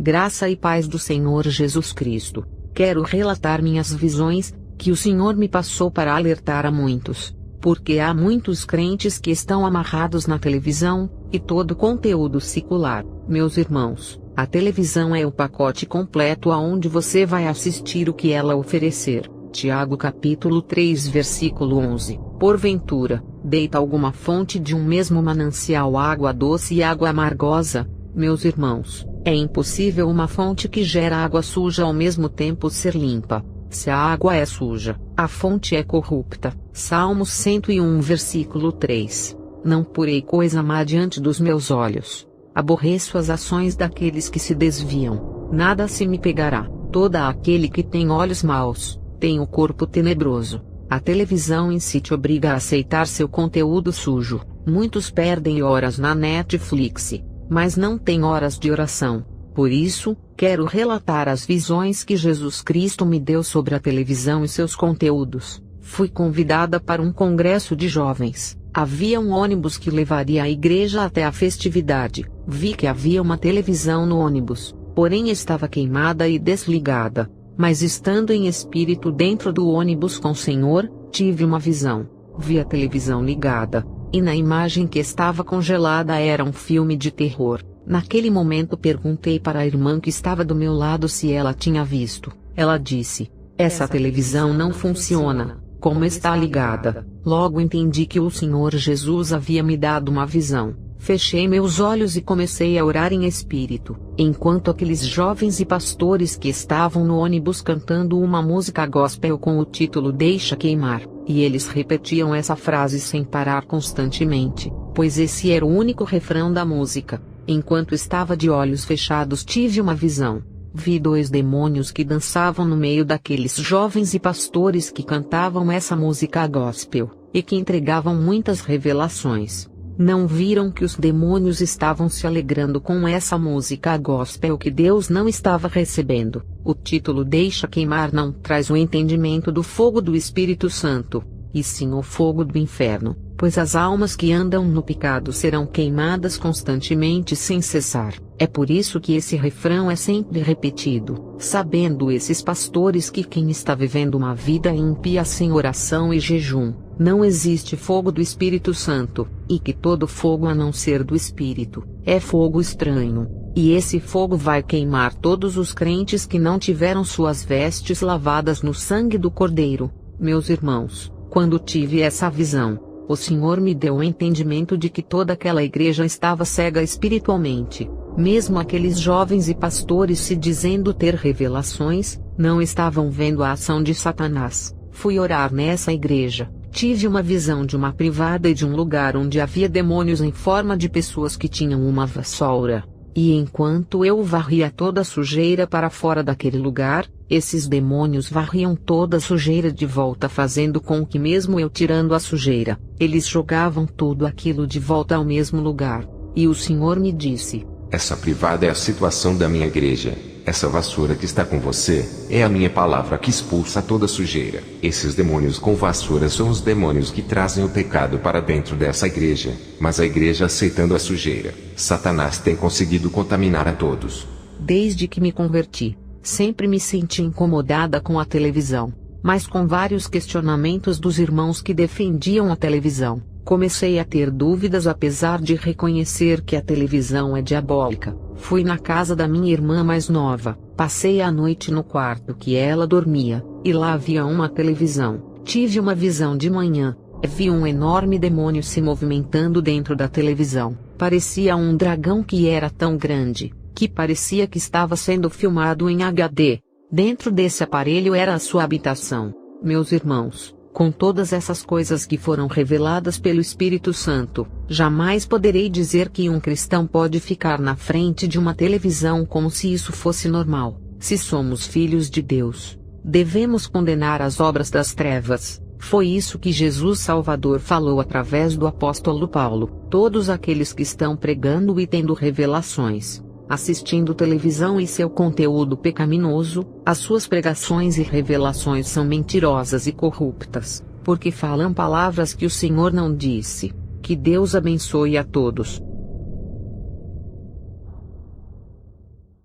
Graça e paz do Senhor Jesus Cristo. Quero relatar minhas visões, que o Senhor me passou para alertar a muitos. Porque há muitos crentes que estão amarrados na televisão, e todo conteúdo secular. Meus irmãos, a televisão é o pacote completo aonde você vai assistir o que ela oferecer. Tiago capítulo 3 versículo 11. Porventura, deita alguma fonte de um mesmo manancial água doce e água amargosa? Meus irmãos, é impossível uma fonte que gera água suja ao mesmo tempo ser limpa. Se a água é suja, a fonte é corrupta. Salmos 101 versículo 3. Não porei coisa má diante dos meus olhos. Aborreço as ações daqueles que se desviam. Nada se me pegará. Todo aquele que tem olhos maus, tem o corpo tenebroso. A televisão em si te obriga a aceitar seu conteúdo sujo. Muitos perdem horas na Netflix, mas não têm horas de oração. Por isso, quero relatar as visões que Jesus Cristo me deu sobre a televisão e seus conteúdos. Fui convidada para um congresso de jovens. Havia um ônibus que levaria a igreja até a festividade. Vi que havia uma televisão no ônibus, porém estava queimada e desligada. Mas estando em espírito dentro do ônibus com o Senhor, tive uma visão. Vi a televisão ligada, e na imagem que estava congelada era um filme de terror. Naquele momento perguntei para a irmã que estava do meu lado se ela tinha visto. Ela disse: essa televisão não funciona, como está ligada. Logo entendi que o Senhor Jesus havia me dado uma visão. Fechei meus olhos e comecei a orar em espírito, enquanto aqueles jovens e pastores que estavam no ônibus cantando uma música gospel com o título Deixa Queimar, e eles repetiam essa frase sem parar constantemente, pois esse era o único refrão da música. Enquanto estava de olhos fechados tive uma visão. Vi 2 demônios que dançavam no meio daqueles jovens e pastores que cantavam essa música gospel, e que entregavam muitas revelações. Não viram que os demônios estavam se alegrando com essa música gospel que Deus não estava recebendo. O título Deixa Queimar não traz o entendimento do fogo do Espírito Santo, e sim o fogo do inferno, pois as almas que andam no pecado serão queimadas constantemente sem cessar. É por isso que esse refrão é sempre repetido, sabendo esses pastores que quem está vivendo uma vida ímpia sem oração e jejum, não existe fogo do Espírito Santo, e que todo fogo a não ser do Espírito, é fogo estranho, e esse fogo vai queimar todos os crentes que não tiveram suas vestes lavadas no sangue do Cordeiro. Meus irmãos, quando tive essa visão, o Senhor me deu o entendimento de que toda aquela igreja estava cega espiritualmente. Mesmo aqueles jovens e pastores se dizendo ter revelações, não estavam vendo a ação de Satanás. Fui orar nessa igreja. Tive uma visão de uma privada e de um lugar onde havia demônios em forma de pessoas que tinham uma vassoura. E enquanto eu varria toda a sujeira para fora daquele lugar, esses demônios varriam toda a sujeira de volta, fazendo com que mesmo eu tirando a sujeira, eles jogavam tudo aquilo de volta ao mesmo lugar. E o Senhor me disse: essa privada é a situação da minha igreja. Essa vassoura que está com você, é a minha palavra que expulsa toda sujeira. Esses demônios com vassoura são os demônios que trazem o pecado para dentro dessa igreja, mas a igreja aceitando a sujeira. Satanás tem conseguido contaminar a todos. Desde que me converti, sempre me senti incomodada com a televisão, mas com vários questionamentos dos irmãos que defendiam a televisão. Comecei a ter dúvidas apesar de reconhecer que a televisão é diabólica. Fui na casa da minha irmã mais nova, passei a noite no quarto que ela dormia, e lá havia uma televisão. Tive uma visão de manhã, vi um enorme demônio se movimentando dentro da televisão. Parecia um dragão que era tão grande, que parecia que estava sendo filmado em HD. Dentro desse aparelho era a sua habitação. Meus irmãos, com todas essas coisas que foram reveladas pelo Espírito Santo, jamais poderei dizer que um cristão pode ficar na frente de uma televisão como se isso fosse normal. Se somos filhos de Deus, devemos condenar as obras das trevas. Foi isso que Jesus Salvador falou através do apóstolo Paulo. Todos aqueles que estão pregando e tendo revelações, assistindo televisão e seu conteúdo pecaminoso, as suas pregações e revelações são mentirosas e corruptas, porque falam palavras que o Senhor não disse. Que Deus abençoe a todos.